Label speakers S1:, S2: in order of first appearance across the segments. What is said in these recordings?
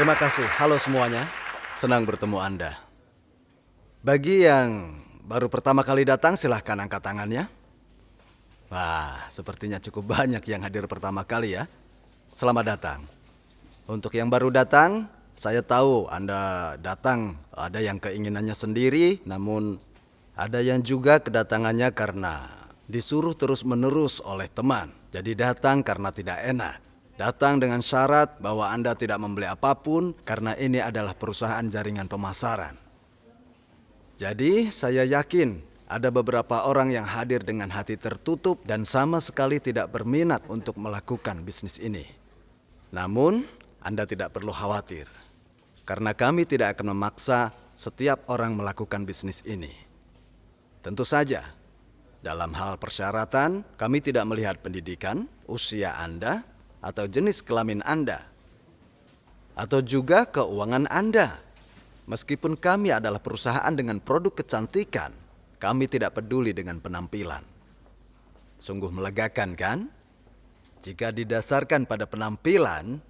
S1: Terima kasih. Halo semuanya. Senang bertemu Anda. Bagi yang baru pertama kali datang, silahkan angkat tangannya. Wah, sepertinya cukup banyak yang hadir pertama kali ya. Selamat datang. Untuk yang baru datang, saya tahu Anda datang ada yang keinginannya sendiri, namun ada yang juga kedatangannya karena disuruh terus-menerus oleh teman. Jadi datang karena tidak enak. Datang dengan syarat bahwa Anda tidak membeli apapun karena ini adalah perusahaan jaringan pemasaran. Jadi saya yakin ada beberapa orang yang hadir dengan hati tertutup dan sama sekali tidak berminat untuk melakukan bisnis ini. Namun, Anda tidak perlu khawatir, karena kami tidak akan memaksa setiap orang melakukan bisnis ini. Tentu saja, dalam hal persyaratan, kami tidak melihat pendidikan, usia Anda, atau jenis kelamin Anda, atau juga keuangan Anda. Meskipun kami adalah perusahaan dengan produk kecantikan, kami tidak peduli dengan penampilan. Sungguh melegakan, kan? Jika didasarkan pada penampilan,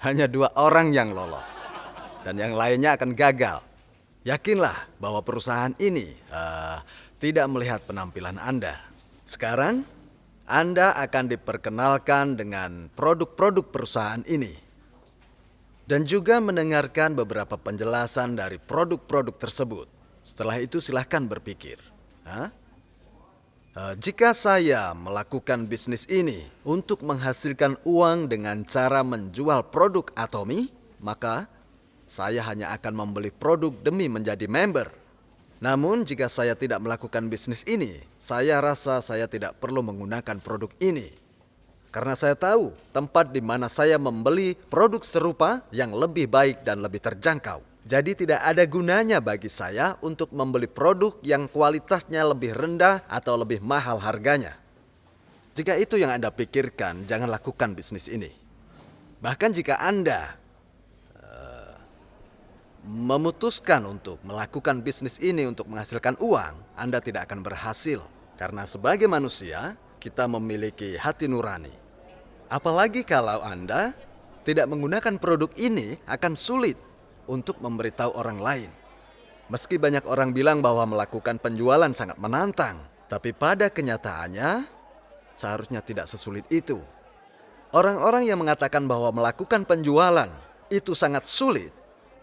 S1: hanya 2 orang yang lolos, dan yang lainnya akan gagal. Yakinlah bahwa perusahaan ini tidak melihat penampilan Anda. Sekarang, Anda akan diperkenalkan dengan produk-produk perusahaan ini. Dan juga mendengarkan beberapa penjelasan dari produk-produk tersebut. Setelah itu silahkan berpikir. Jika saya melakukan bisnis ini untuk menghasilkan uang dengan cara menjual produk Atomy, maka saya hanya akan membeli produk demi menjadi member. Namun jika saya tidak melakukan bisnis ini, saya rasa saya tidak perlu menggunakan produk ini. Karena saya tahu tempat di mana saya membeli produk serupa yang lebih baik dan lebih terjangkau. Jadi tidak ada gunanya bagi saya untuk membeli produk yang kualitasnya lebih rendah atau lebih mahal harganya. Jika itu yang Anda pikirkan, jangan lakukan bisnis ini. Bahkan jika Anda memutuskan untuk melakukan bisnis ini untuk menghasilkan uang, Anda tidak akan berhasil. Karena sebagai manusia, kita memiliki hati nurani. Apalagi kalau Anda tidak menggunakan produk ini, akan sulit untuk memberitahu orang lain. Meski banyak orang bilang bahwa melakukan penjualan sangat menantang, tapi pada kenyataannya, seharusnya tidak sesulit itu. Orang-orang yang mengatakan bahwa melakukan penjualan itu sangat sulit,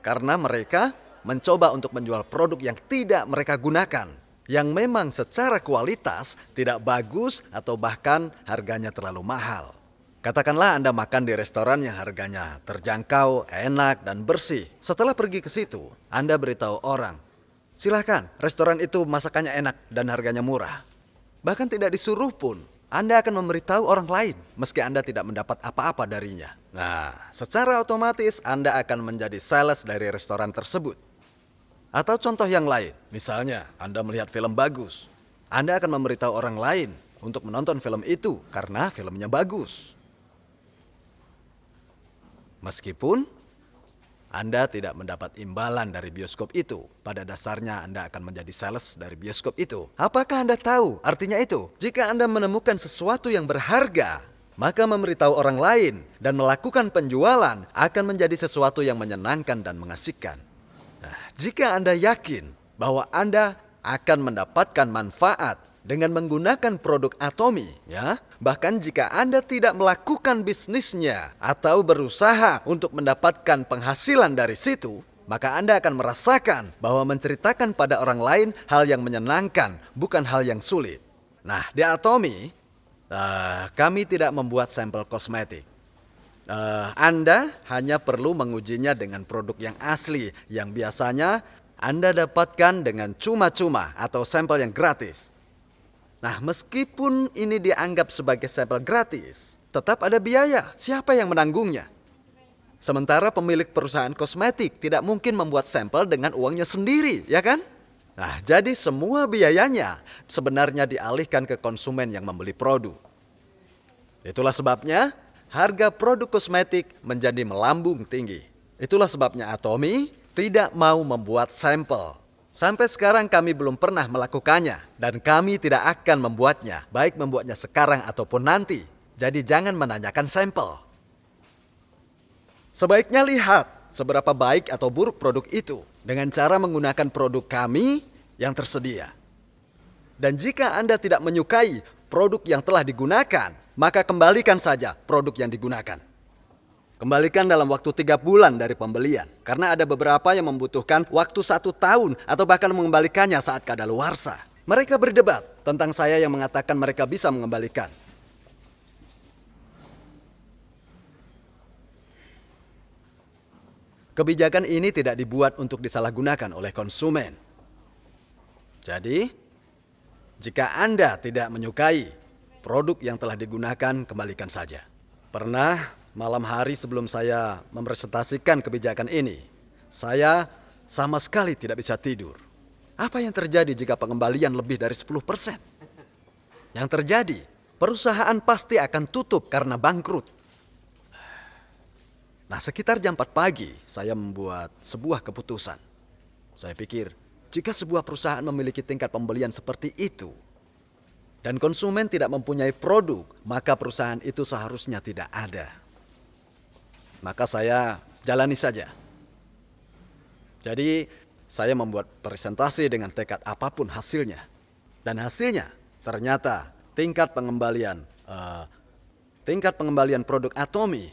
S1: karena mereka mencoba untuk menjual produk yang tidak mereka gunakan, yang memang secara kualitas tidak bagus atau bahkan harganya terlalu mahal. Katakanlah Anda makan di restoran yang harganya terjangkau, enak, dan bersih. Setelah pergi ke situ, Anda beritahu orang, silakan, restoran itu masakannya enak dan harganya murah. Bahkan tidak disuruh pun, Anda akan memberitahu orang lain meski Anda tidak mendapat apa-apa darinya. Nah, secara otomatis Anda akan menjadi sales dari restoran tersebut. Atau contoh yang lain, misalnya Anda melihat film bagus. Anda akan memberitahu orang lain untuk menonton film itu karena filmnya bagus. Meskipun Anda tidak mendapat imbalan dari bioskop itu, pada dasarnya Anda akan menjadi sales dari bioskop itu. Apakah Anda tahu artinya itu? Jika Anda menemukan sesuatu yang berharga, maka memberitahu orang lain dan melakukan penjualan akan menjadi sesuatu yang menyenangkan dan mengasihkan. Nah, jika Anda yakin bahwa Anda akan mendapatkan manfaat dengan menggunakan produk Atomy, ya, bahkan jika Anda tidak melakukan bisnisnya atau berusaha untuk mendapatkan penghasilan dari situ, maka Anda akan merasakan bahwa menceritakan pada orang lain hal yang menyenangkan, bukan hal yang sulit. Nah, di Atomy, kami tidak membuat sampel kosmetik. Anda hanya perlu mengujinya dengan produk yang asli, yang biasanya Anda dapatkan dengan cuma-cuma atau sampel yang gratis. Nah, meskipun ini dianggap sebagai sampel gratis, tetap ada biaya. Siapa yang menanggungnya? Sementara pemilik perusahaan kosmetik tidak mungkin membuat sampel dengan uangnya sendiri, ya kan? Nah, jadi semua biayanya sebenarnya dialihkan ke konsumen yang membeli produk. Itulah sebabnya harga produk kosmetik menjadi melambung tinggi. Itulah sebabnya Atomy tidak mau membuat sampel. Sampai sekarang kami belum pernah melakukannya dan kami tidak akan membuatnya, baik membuatnya sekarang ataupun nanti. Jadi jangan menanyakan sampel. Sebaiknya lihat seberapa baik atau buruk produk itu dengan cara menggunakan produk kami yang tersedia. Dan jika Anda tidak menyukai produk yang telah digunakan, maka kembalikan saja produk yang digunakan. Kembalikan dalam waktu 3 bulan dari pembelian. Karena ada beberapa yang membutuhkan waktu 1 tahun atau bahkan mengembalikannya saat kadaluarsa. Mereka berdebat tentang saya yang mengatakan mereka bisa mengembalikan. Kebijakan ini tidak dibuat untuk disalahgunakan oleh konsumen. Jadi, jika Anda tidak menyukai produk yang telah digunakan, kembalikan saja. Pernah malam hari sebelum saya mempresentasikan kebijakan ini, saya sama sekali tidak bisa tidur. Apa yang terjadi jika pengembalian lebih dari 10%? Yang terjadi, perusahaan pasti akan tutup karena bangkrut. Nah, sekitar jam 4 pagi, saya membuat sebuah keputusan. Saya pikir, jika sebuah perusahaan memiliki tingkat pembelian seperti itu, dan konsumen tidak mempunyai produk, maka perusahaan itu seharusnya tidak ada. Maka saya jalani saja. Jadi, saya membuat presentasi dengan tekad apapun hasilnya. Dan hasilnya, ternyata tingkat pengembalian produk Atomy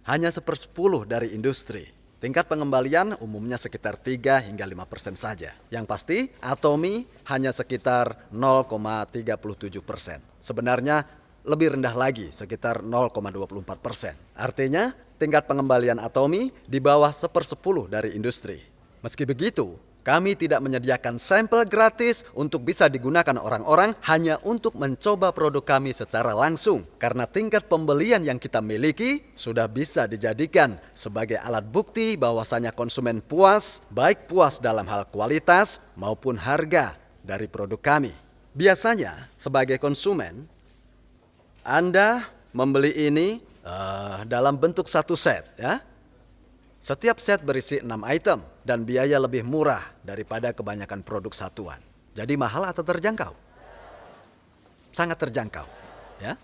S1: hanya 1/10 dari industri. Tingkat pengembalian umumnya sekitar 3 hingga 5% saja. Yang pasti, Atomy hanya sekitar 0,37%. Sebenarnya lebih rendah lagi, sekitar 0,24%. Artinya, tingkat pengembalian Atomy di bawah 1/10 dari industri. Meski begitu, kami tidak menyediakan sampel gratis untuk bisa digunakan orang-orang hanya untuk mencoba produk kami secara langsung. Karena tingkat pembelian yang kita miliki sudah bisa dijadikan sebagai alat bukti bahwasanya konsumen puas, baik puas dalam hal kualitas maupun harga dari produk kami. Biasanya sebagai konsumen, Anda membeli ini dalam bentuk 1 set, ya. Setiap set berisi 6 item dan biaya lebih murah daripada kebanyakan produk satuan. Jadi mahal atau terjangkau? Sangat terjangkau, ya.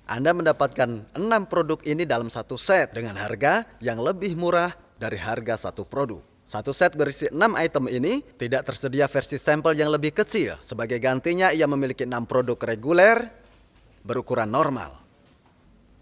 S1: Anda mendapatkan 6 produk ini dalam 1 set dengan harga yang lebih murah dari harga 1 produk. 1 set berisi 6 item ini tidak tersedia versi sampel yang lebih kecil. Sebagai gantinya ia memiliki 6 produk reguler berukuran normal.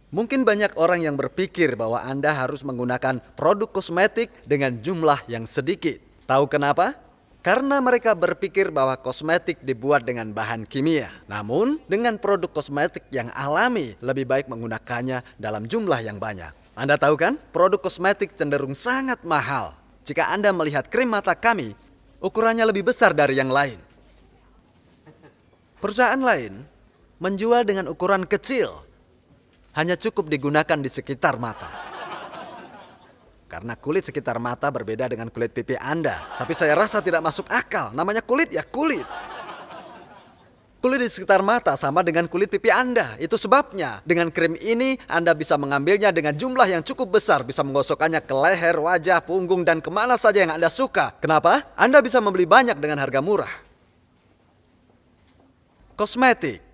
S1: Mungkin banyak orang yang berpikir bahwa Anda harus menggunakan produk kosmetik dengan jumlah yang sedikit. Tahu kenapa? Karena mereka berpikir bahwa kosmetik dibuat dengan bahan kimia. Namun, dengan produk kosmetik yang alami, lebih baik menggunakannya dalam jumlah yang banyak. Anda tahu kan? Produk kosmetik cenderung sangat mahal. Jika Anda melihat krim mata kami, ukurannya lebih besar dari yang lain. Perusahaan lain menjual dengan ukuran kecil, hanya cukup digunakan di sekitar mata. Karena kulit sekitar mata berbeda dengan kulit pipi Anda. Tapi saya rasa tidak masuk akal. Namanya kulit ya kulit. Kulit di sekitar mata sama dengan kulit pipi Anda. Itu sebabnya dengan krim ini Anda bisa mengambilnya dengan jumlah yang cukup besar. Bisa menggosokkannya ke leher, wajah, punggung, dan kemana saja yang Anda suka. Kenapa? Anda bisa membeli banyak dengan harga murah. Kosmetik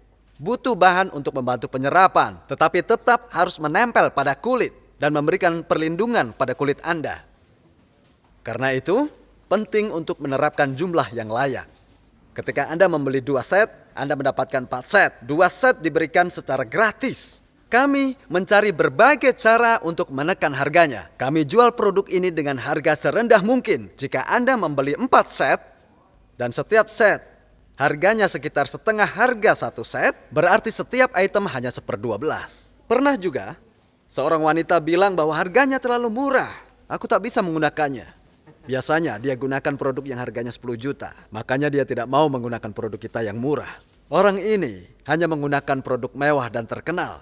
S1: butuh bahan untuk membantu penyerapan, tetapi tetap harus menempel pada kulit dan memberikan perlindungan pada kulit Anda. Karena itu, penting untuk menerapkan jumlah yang layak. Ketika Anda membeli 2 set, Anda mendapatkan 4 set. 2 set diberikan secara gratis. Kami mencari berbagai cara untuk menekan harganya. Kami jual produk ini dengan harga serendah mungkin. Jika Anda membeli 4 set, dan setiap set harganya sekitar setengah harga 1 set, berarti setiap item hanya 1/12. Pernah juga, seorang wanita bilang bahwa harganya terlalu murah. Aku tak bisa menggunakannya. Biasanya dia gunakan produk yang harganya 10 juta. Makanya dia tidak mau menggunakan produk kita yang murah. Orang ini hanya menggunakan produk mewah dan terkenal.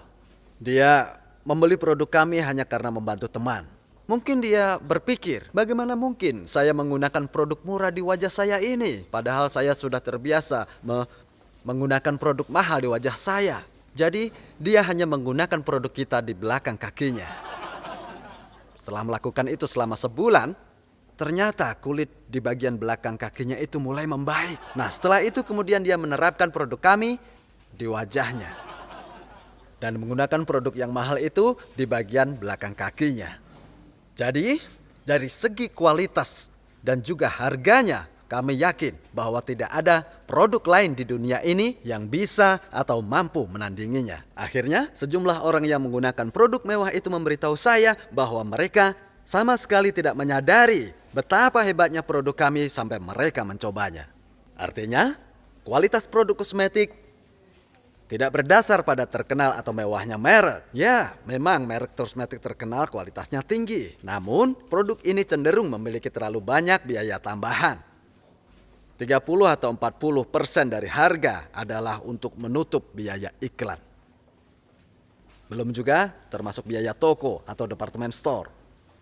S1: Dia membeli produk kami hanya karena membantu teman. Mungkin dia berpikir, bagaimana mungkin saya menggunakan produk murah di wajah saya ini? Padahal saya sudah terbiasa menggunakan produk mahal di wajah saya. Jadi dia hanya menggunakan produk kita di belakang kakinya. Setelah melakukan itu selama sebulan, ternyata kulit di bagian belakang kakinya itu mulai membaik. Nah, setelah itu kemudian dia menerapkan produk kami di wajahnya. dan menggunakan produk yang mahal itu di bagian belakang kakinya. Jadi, dari segi kualitas dan juga harganya, kami yakin bahwa tidak ada produk lain di dunia ini yang bisa atau mampu menandinginya. Akhirnya, sejumlah orang yang menggunakan produk mewah itu memberitahu saya bahwa mereka sama sekali tidak menyadari betapa hebatnya produk kami sampai mereka mencobanya. Artinya, kualitas produk kosmetik tidak berdasar pada terkenal atau mewahnya merek. Ya, memang merek kosmetik terkenal kualitasnya tinggi. Namun, produk ini cenderung memiliki terlalu banyak biaya tambahan. 30 atau 40% dari harga adalah untuk menutup biaya iklan. Belum juga termasuk biaya toko atau department store.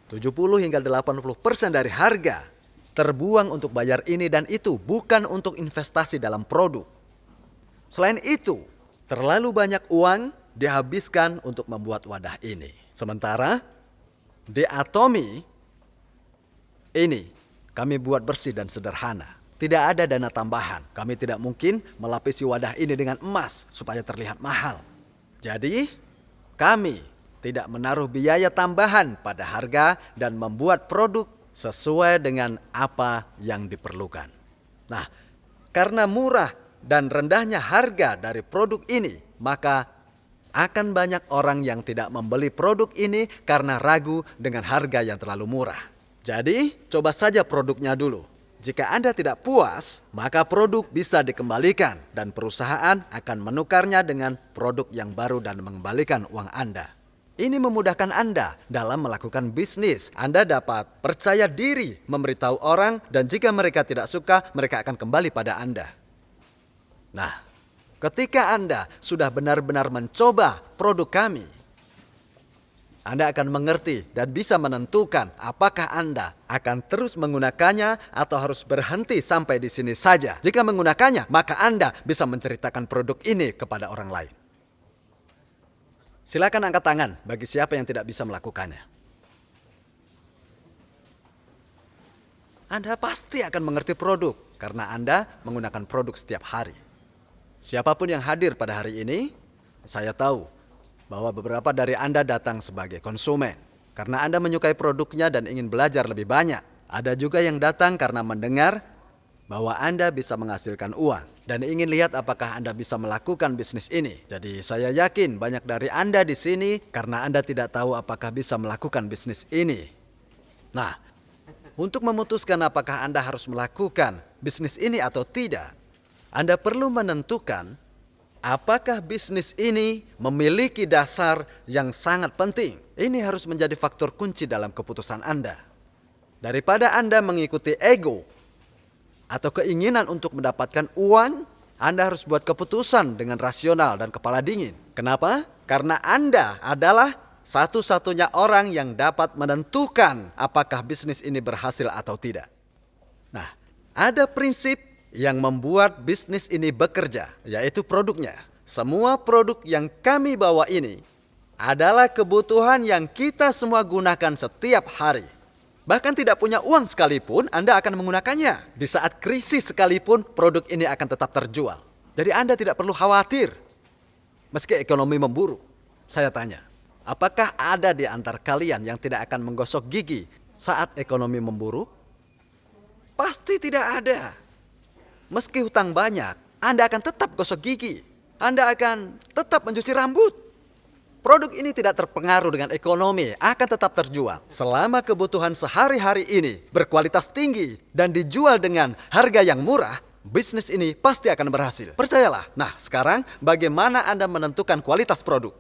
S1: 70 hingga 80% dari harga terbuang untuk bayar ini dan itu, bukan untuk investasi dalam produk. Selain itu, terlalu banyak uang dihabiskan untuk membuat wadah ini. Sementara di Atomy ini kami buat bersih dan sederhana. Tidak ada dana tambahan. Kami tidak mungkin melapisi wadah ini dengan emas supaya terlihat mahal. Jadi, kami tidak menaruh biaya tambahan pada harga dan membuat produk sesuai dengan apa yang diperlukan. Nah, karena murah dan rendahnya harga dari produk ini, maka akan banyak orang yang tidak membeli produk ini karena ragu dengan harga yang terlalu murah. Jadi, coba saja produknya dulu. Jika Anda tidak puas, maka produk bisa dikembalikan dan perusahaan akan menukarnya dengan produk yang baru dan mengembalikan uang Anda. Ini memudahkan Anda dalam melakukan bisnis. Anda dapat percaya diri memberitahu orang dan jika mereka tidak suka, mereka akan kembali pada Anda. Nah, ketika Anda sudah benar-benar mencoba produk kami, Anda akan mengerti dan bisa menentukan apakah Anda akan terus menggunakannya atau harus berhenti sampai di sini saja. Jika menggunakannya, maka Anda bisa menceritakan produk ini kepada orang lain. Silakan angkat tangan bagi siapa yang tidak bisa melakukannya. Anda pasti akan mengerti produk karena Anda menggunakan produk setiap hari. Siapapun yang hadir pada hari ini, saya tahu bahwa beberapa dari Anda datang sebagai konsumen karena Anda menyukai produknya dan ingin belajar lebih banyak. Ada juga yang datang karena mendengar bahwa Anda bisa menghasilkan uang dan ingin lihat apakah Anda bisa melakukan bisnis ini. Jadi saya yakin banyak dari Anda di sini karena Anda tidak tahu apakah bisa melakukan bisnis ini. Nah, untuk memutuskan apakah Anda harus melakukan bisnis ini atau tidak, Anda perlu menentukan apakah bisnis ini memiliki dasar yang sangat penting. Ini harus menjadi faktor kunci dalam keputusan Anda. Daripada Anda mengikuti ego atau keinginan untuk mendapatkan uang, Anda harus buat keputusan dengan rasional dan kepala dingin. Kenapa? Karena Anda adalah satu-satunya orang yang dapat menentukan apakah bisnis ini berhasil atau tidak. Nah, ada prinsip yang membuat bisnis ini bekerja, yaitu produknya. Semua produk yang kami bawa ini adalah kebutuhan yang kita semua gunakan setiap hari. Bahkan tidak punya uang sekalipun, Anda akan menggunakannya. Di saat krisis sekalipun, produk ini akan tetap terjual. Jadi Anda tidak perlu khawatir. Meski ekonomi memburuk, saya tanya, apakah ada di antara kalian yang tidak akan menggosok gigi saat ekonomi memburuk? Pasti tidak ada. Meski hutang banyak, Anda akan tetap gosok gigi. Anda akan tetap mencuci rambut. Produk ini tidak terpengaruh dengan ekonomi, akan tetap terjual. Selama kebutuhan sehari-hari ini berkualitas tinggi dan dijual dengan harga yang murah, bisnis ini pasti akan berhasil. Percayalah. Nah, sekarang bagaimana Anda menentukan kualitas produk?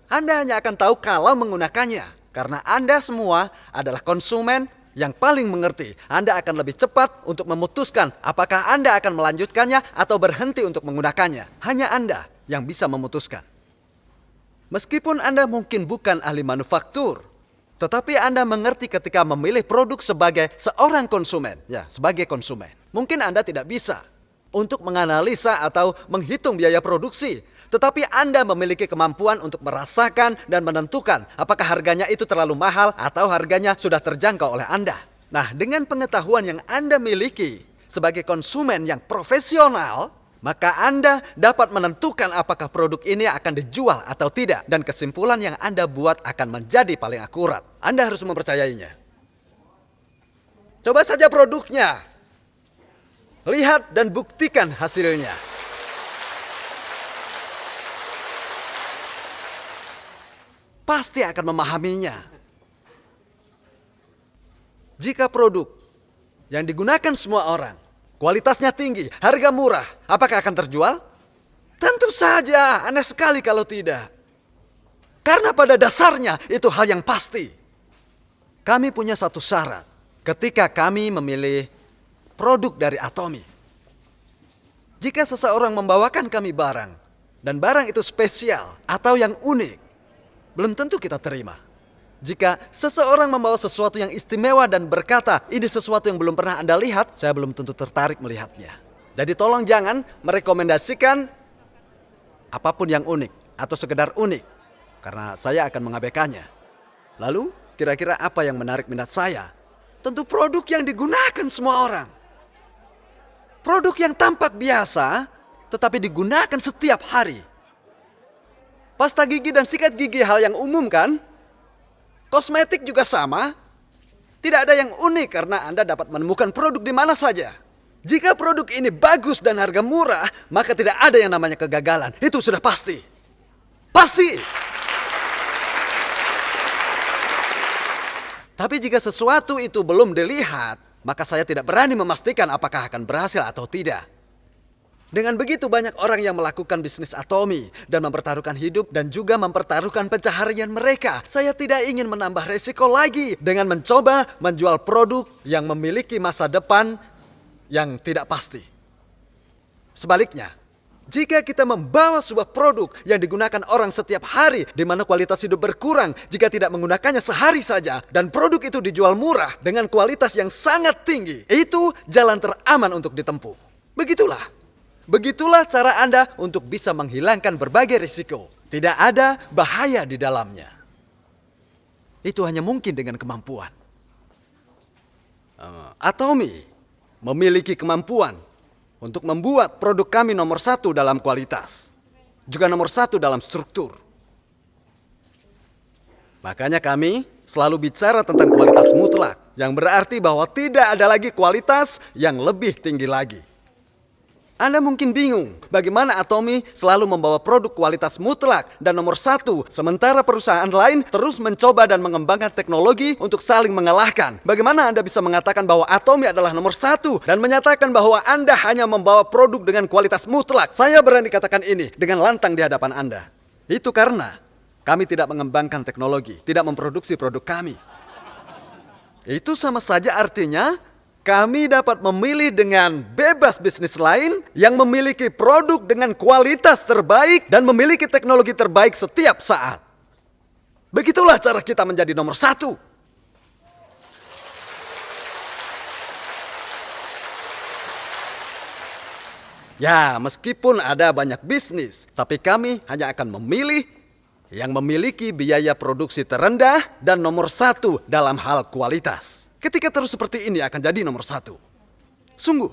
S1: Anda hanya akan tahu kalau menggunakannya. Karena Anda semua adalah konsumen yang paling mengerti. Anda akan lebih cepat untuk memutuskan apakah Anda akan melanjutkannya atau berhenti untuk menggunakannya. Hanya Anda yang bisa memutuskan. Meskipun Anda mungkin bukan ahli manufaktur, tetapi Anda mengerti ketika memilih produk sebagai seorang konsumen. Ya, sebagai konsumen. Mungkin Anda tidak bisa untuk menganalisa atau menghitung biaya produksi. Tetapi Anda memiliki kemampuan untuk merasakan dan menentukan apakah harganya itu terlalu mahal atau harganya sudah terjangkau oleh Anda. Nah, dengan pengetahuan yang Anda miliki sebagai konsumen yang profesional, maka Anda dapat menentukan apakah produk ini akan dijual atau tidak. Dan kesimpulan yang Anda buat akan menjadi paling akurat. Anda harus mempercayainya. Coba saja produknya. Lihat dan buktikan hasilnya. Pasti akan memahaminya. Jika produk yang digunakan semua orang, kualitasnya tinggi, harga murah, apakah akan terjual? Tentu saja, aneh sekali kalau tidak. Karena pada dasarnya itu hal yang pasti. Kami punya satu syarat ketika kami memilih produk dari Atomy. Jika seseorang membawakan kami barang, dan barang itu spesial atau yang unik, belum tentu kita terima. Jika seseorang membawa sesuatu yang istimewa dan berkata, ini sesuatu yang belum pernah Anda lihat, saya belum tentu tertarik melihatnya. Jadi tolong jangan merekomendasikan apapun yang unik atau sekedar unik, karena saya akan mengabaikannya. Lalu, kira-kira apa yang menarik minat saya? Tentu produk yang digunakan semua orang. Produk yang tampak biasa, tetapi digunakan setiap hari. Pasta gigi dan sikat gigi hal yang umum kan? Kosmetik juga sama. Tidak ada yang unik karena Anda dapat menemukan produk di mana saja. Jika produk ini bagus dan harga murah, maka tidak ada yang namanya kegagalan. Itu sudah pasti. Pasti! Tapi jika sesuatu itu belum dilihat, maka saya tidak berani memastikan apakah akan berhasil atau tidak. Dengan begitu banyak orang yang melakukan bisnis Atomy dan mempertaruhkan hidup dan juga mempertaruhkan pencaharian mereka. Saya tidak ingin menambah resiko lagi dengan mencoba menjual produk yang memiliki masa depan yang tidak pasti. Sebaliknya, jika kita membawa sebuah produk yang digunakan orang setiap hari di mana kualitas hidup berkurang jika tidak menggunakannya sehari saja dan produk itu dijual murah dengan kualitas yang sangat tinggi, itu jalan teraman untuk ditempuh. Begitulah cara Anda untuk bisa menghilangkan berbagai risiko. Tidak ada bahaya di dalamnya. Itu hanya mungkin dengan kemampuan. Atomy memiliki kemampuan untuk membuat produk kami nomor 1 dalam kualitas. Juga nomor 1 dalam struktur. Makanya kami selalu bicara tentang kualitas mutlak. Yang berarti bahwa tidak ada lagi kualitas yang lebih tinggi lagi. Anda mungkin bingung bagaimana Atomy selalu membawa produk kualitas mutlak dan nomor 1, sementara perusahaan lain terus mencoba dan mengembangkan teknologi untuk saling mengalahkan. Bagaimana Anda bisa mengatakan bahwa Atomy adalah nomor 1 dan menyatakan bahwa Anda hanya membawa produk dengan kualitas mutlak? Saya berani katakan ini dengan lantang di hadapan Anda. Itu karena kami tidak mengembangkan teknologi, tidak memproduksi produk kami. Itu sama saja artinya kami dapat memilih dengan bebas bisnis lain yang memiliki produk dengan kualitas terbaik dan memiliki teknologi terbaik setiap saat. Begitulah cara kita menjadi nomor 1. Ya, meskipun ada banyak bisnis, tapi kami hanya akan memilih yang memiliki biaya produksi terendah dan nomor 1 dalam hal kualitas. Ketika terus seperti ini akan jadi nomor 1. Sungguh.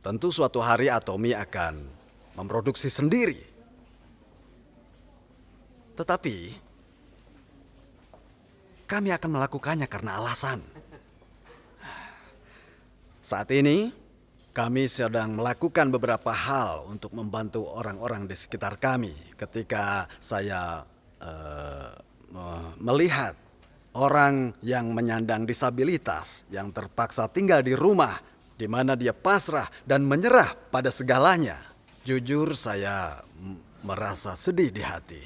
S1: Tentu suatu hari Atomy akan memproduksi sendiri. Tetapi kami akan melakukannya karena alasan. Saat ini kami sedang melakukan beberapa hal untuk membantu orang-orang di sekitar kami. Ketika saya melihat orang yang menyandang disabilitas yang terpaksa tinggal di rumah di mana dia pasrah dan menyerah pada segalanya. Jujur saya merasa sedih di hati.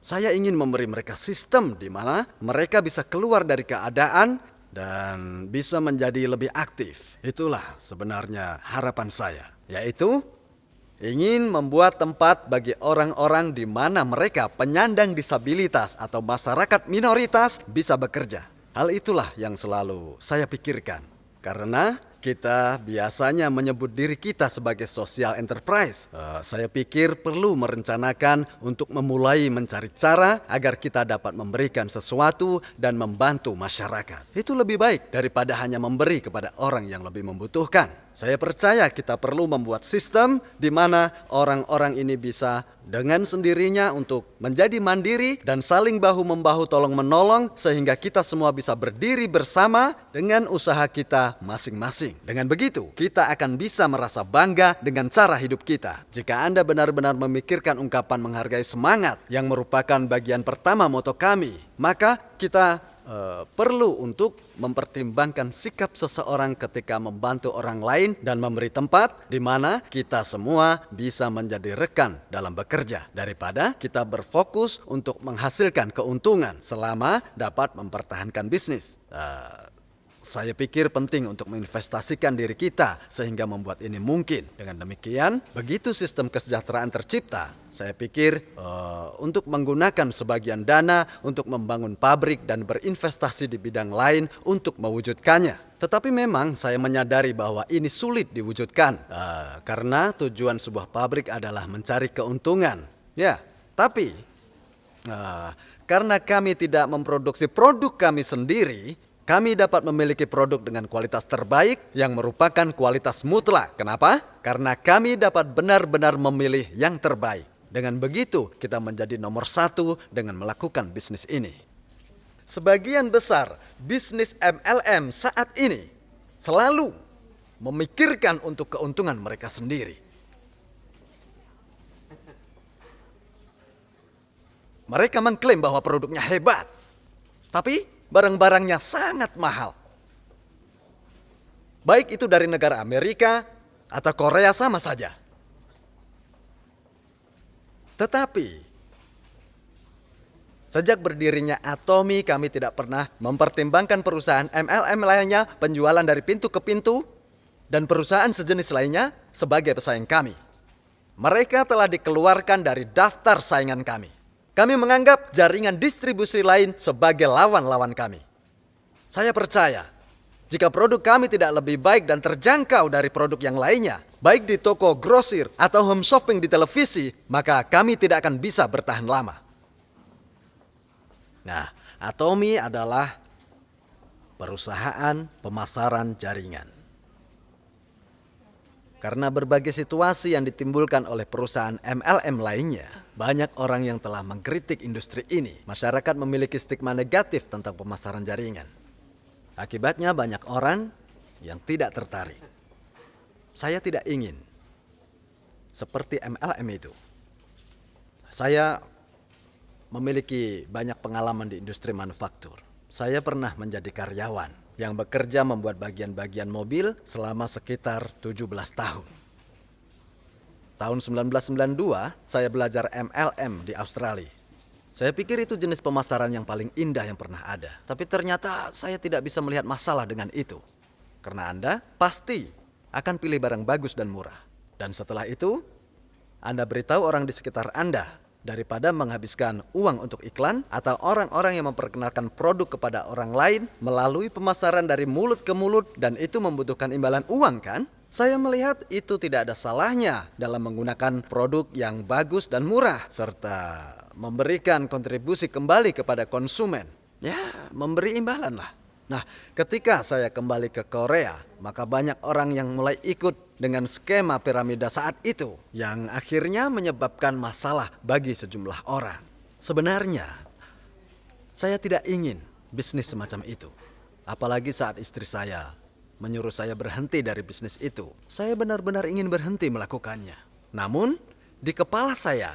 S1: Saya ingin memberi mereka sistem di mana mereka bisa keluar dari keadaan dan bisa menjadi lebih aktif. Itulah sebenarnya harapan saya, yaitu ingin membuat tempat bagi orang-orang di mana mereka penyandang disabilitas atau masyarakat minoritas bisa bekerja. Hal itulah yang selalu saya pikirkan. Karena kita biasanya menyebut diri kita sebagai social enterprise. Saya pikir perlu merencanakan untuk memulai mencari cara agar kita dapat memberikan sesuatu dan membantu masyarakat. Itu lebih baik daripada hanya memberi kepada orang yang lebih membutuhkan. Saya percaya kita perlu membuat sistem di mana orang-orang ini bisa dengan sendirinya untuk menjadi mandiri dan saling bahu-membahu tolong-menolong sehingga kita semua bisa berdiri bersama dengan usaha kita masing-masing. Dengan begitu, kita akan bisa merasa bangga dengan cara hidup kita. Jika Anda benar-benar memikirkan ungkapan menghargai semangat yang merupakan bagian pertama moto kami, maka kita perlu untuk mempertimbangkan sikap seseorang ketika membantu orang lain dan memberi tempat di mana kita semua bisa menjadi rekan dalam bekerja daripada kita berfokus untuk menghasilkan keuntungan selama dapat mempertahankan bisnis. Saya pikir penting untuk menginvestasikan diri kita sehingga membuat ini mungkin. Dengan demikian, begitu sistem kesejahteraan tercipta, saya pikir untuk menggunakan sebagian dana untuk membangun pabrik dan berinvestasi di bidang lain untuk mewujudkannya. Tetapi memang saya menyadari bahwa ini sulit diwujudkan karena tujuan sebuah pabrik adalah mencari keuntungan. Ya, tapi karena kami tidak memproduksi produk kami sendiri, kami dapat memiliki produk dengan kualitas terbaik yang merupakan kualitas mutlak. Kenapa? Karena kami dapat benar-benar memilih yang terbaik. Dengan begitu, kita menjadi nomor satu dengan melakukan bisnis ini. Sebagian besar bisnis MLM saat ini selalu memikirkan untuk keuntungan mereka sendiri. Mereka mengklaim bahwa produknya hebat, tapi barang-barangnya sangat mahal. Baik itu dari negara Amerika atau Korea sama saja. Tetapi sejak berdirinya Atomy, kami tidak pernah mempertimbangkan perusahaan MLM lainnya, penjualan dari pintu ke pintu, dan perusahaan sejenis lainnya sebagai pesaing kami. Mereka telah dikeluarkan dari daftar saingan kami. Kami menganggap jaringan distribusi lain sebagai lawan-lawan kami. Saya percaya, jika produk kami tidak lebih baik dan terjangkau dari produk yang lainnya, baik di toko grosir atau home shopping di televisi, maka kami tidak akan bisa bertahan lama. Nah, Atomy adalah perusahaan pemasaran jaringan. Karena berbagai situasi yang ditimbulkan oleh perusahaan MLM lainnya, banyak orang yang telah mengkritik industri ini. Masyarakat memiliki stigma negatif tentang pemasaran jaringan. Akibatnya banyak orang yang tidak tertarik. Saya tidak ingin seperti MLM itu. Saya memiliki banyak pengalaman di industri manufaktur. Saya pernah menjadi karyawan yang bekerja membuat bagian-bagian mobil selama sekitar 17 tahun. Tahun 1992, saya belajar MLM di Australia. Saya pikir itu jenis pemasaran yang paling indah yang pernah ada. Tapi ternyata saya tidak bisa melihat masalah dengan itu. Karena Anda pasti akan pilih barang bagus dan murah. Dan setelah itu, Anda beritahu orang di sekitar Anda daripada menghabiskan uang untuk iklan atau orang-orang yang memperkenalkan produk kepada orang lain melalui pemasaran dari mulut ke mulut dan itu membutuhkan imbalan uang, kan? Saya melihat itu tidak ada salahnya dalam menggunakan produk yang bagus dan murah serta memberikan kontribusi kembali kepada konsumen. Ya, memberi imbalan lah. Nah, ketika saya kembali ke Korea, maka banyak orang yang mulai ikut dengan skema piramida saat itu yang akhirnya menyebabkan masalah bagi sejumlah orang. Sebenarnya, saya tidak ingin bisnis semacam itu. Apalagi saat istri saya menyuruh saya berhenti dari bisnis itu. Saya benar-benar ingin berhenti melakukannya. Namun, di kepala saya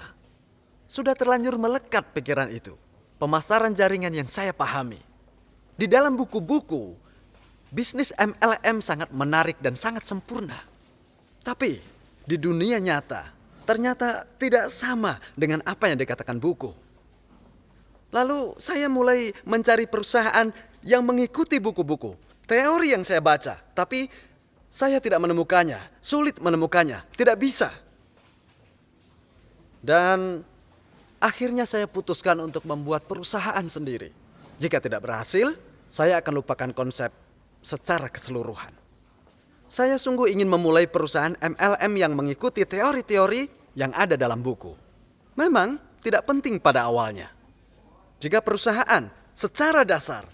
S1: sudah terlanjur melekat pikiran itu. Pemasaran jaringan yang saya pahami. Di dalam buku-buku, bisnis MLM sangat menarik dan sangat sempurna. Tapi di dunia nyata, ternyata tidak sama dengan apa yang dikatakan buku. Lalu saya mulai mencari perusahaan yang mengikuti buku-buku, teori yang saya baca. Tapi saya tidak menemukannya, sulit menemukannya, tidak bisa. Dan akhirnya saya putuskan untuk membuat perusahaan sendiri. Jika tidak berhasil, saya akan lupakan konsep secara keseluruhan. Saya sungguh ingin memulai perusahaan MLM yang mengikuti teori-teori yang ada dalam buku. Memang tidak penting pada awalnya. Jika perusahaan secara dasar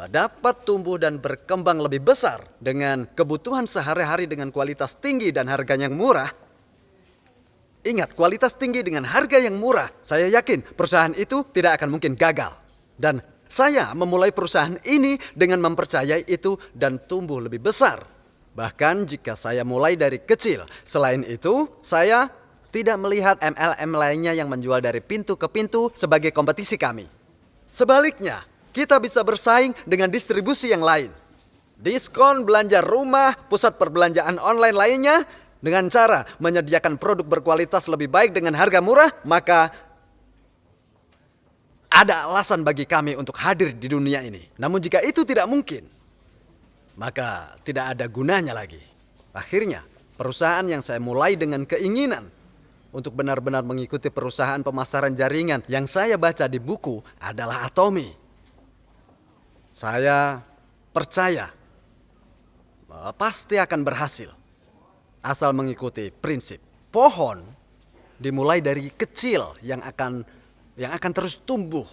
S1: dapat tumbuh dan berkembang lebih besar dengan kebutuhan sehari-hari dengan kualitas tinggi dan harganya yang murah. Ingat, kualitas tinggi dengan harga yang murah. Saya yakin perusahaan itu tidak akan mungkin gagal. Dan saya memulai perusahaan ini dengan mempercayai itu dan tumbuh lebih besar. Bahkan jika saya mulai dari kecil. Selain itu, saya tidak melihat MLM lainnya yang menjual dari pintu ke pintu sebagai kompetisi kami. Sebaliknya, kita bisa bersaing dengan distribusi yang lain. Diskon belanja rumah, pusat perbelanjaan online lainnya, dengan cara menyediakan produk berkualitas lebih baik dengan harga murah, maka ada alasan bagi kami untuk hadir di dunia ini. Namun jika itu tidak mungkin, maka tidak ada gunanya lagi. Akhirnya, perusahaan yang saya mulai dengan keinginan untuk benar-benar mengikuti perusahaan pemasaran jaringan yang saya baca di buku adalah Atomy. Saya percaya bahwa pasti akan berhasil. Asal mengikuti prinsip pohon dimulai dari kecil yang akan terus tumbuh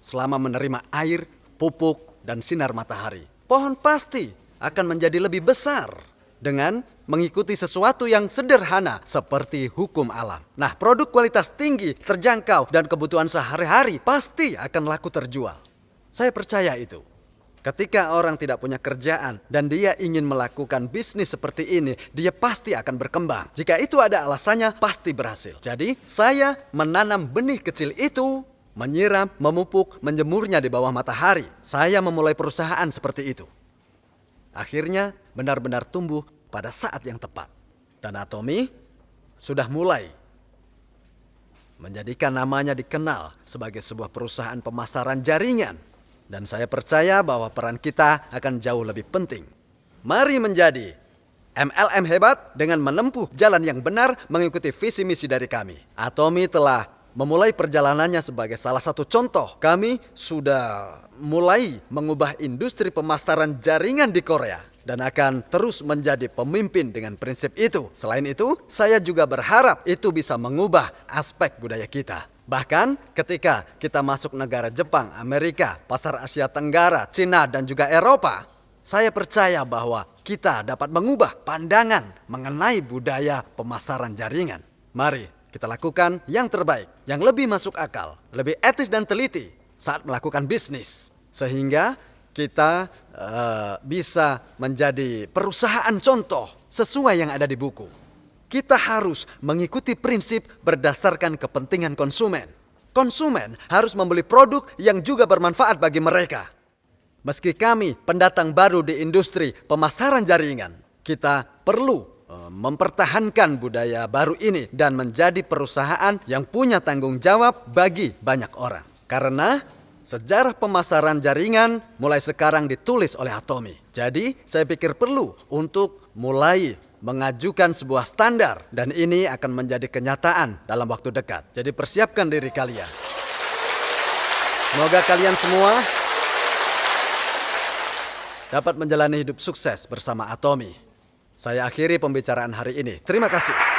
S1: selama menerima air, pupuk, dan sinar matahari. Pohon pasti akan menjadi lebih besar dengan mengikuti sesuatu yang sederhana seperti hukum alam. Nah, produk kualitas tinggi, terjangkau, dan kebutuhan sehari-hari pasti akan laku terjual. Saya percaya itu. Ketika orang tidak punya kerjaan dan dia ingin melakukan bisnis seperti ini, dia pasti akan berkembang. Jika itu ada alasannya, pasti berhasil. Jadi, saya menanam benih kecil itu, menyiram, memupuk, menjemurnya di bawah matahari. Saya memulai perusahaan seperti itu. Akhirnya, benar-benar tumbuh pada saat yang tepat. Dan Atomy sudah mulai menjadikan namanya dikenal sebagai sebuah perusahaan pemasaran jaringan. Dan saya percaya bahwa peran kita akan jauh lebih penting. Mari menjadi MLM hebat dengan menempuh jalan yang benar mengikuti visi misi dari kami. Atomy telah memulai perjalanannya sebagai salah satu contoh. Kami sudah mulai mengubah industri pemasaran jaringan di Korea dan akan terus menjadi pemimpin dengan prinsip itu. Selain itu, saya juga berharap itu bisa mengubah aspek budaya kita. Bahkan ketika kita masuk negara Jepang, Amerika, pasar Asia Tenggara, Cina, dan juga Eropa, saya percaya bahwa kita dapat mengubah pandangan mengenai budaya pemasaran jaringan. Mari kita lakukan yang terbaik, yang lebih masuk akal, lebih etis dan teliti saat melakukan bisnis. Sehingga kita bisa menjadi perusahaan contoh sesuai yang ada di buku. Kita harus mengikuti prinsip berdasarkan kepentingan konsumen. Konsumen harus membeli produk yang juga bermanfaat bagi mereka. Meski kami pendatang baru di industri pemasaran jaringan, kita perlu mempertahankan budaya baru ini dan menjadi perusahaan yang punya tanggung jawab bagi banyak orang. Karena sejarah pemasaran jaringan mulai sekarang ditulis oleh Atomy. Jadi saya pikir perlu untuk mulai mengajukan sebuah standar dan ini akan menjadi kenyataan dalam waktu dekat. Jadi persiapkan diri kalian. Semoga kalian semua dapat menjalani hidup sukses bersama Atomy. Saya akhiri pembicaraan hari ini. Terima kasih.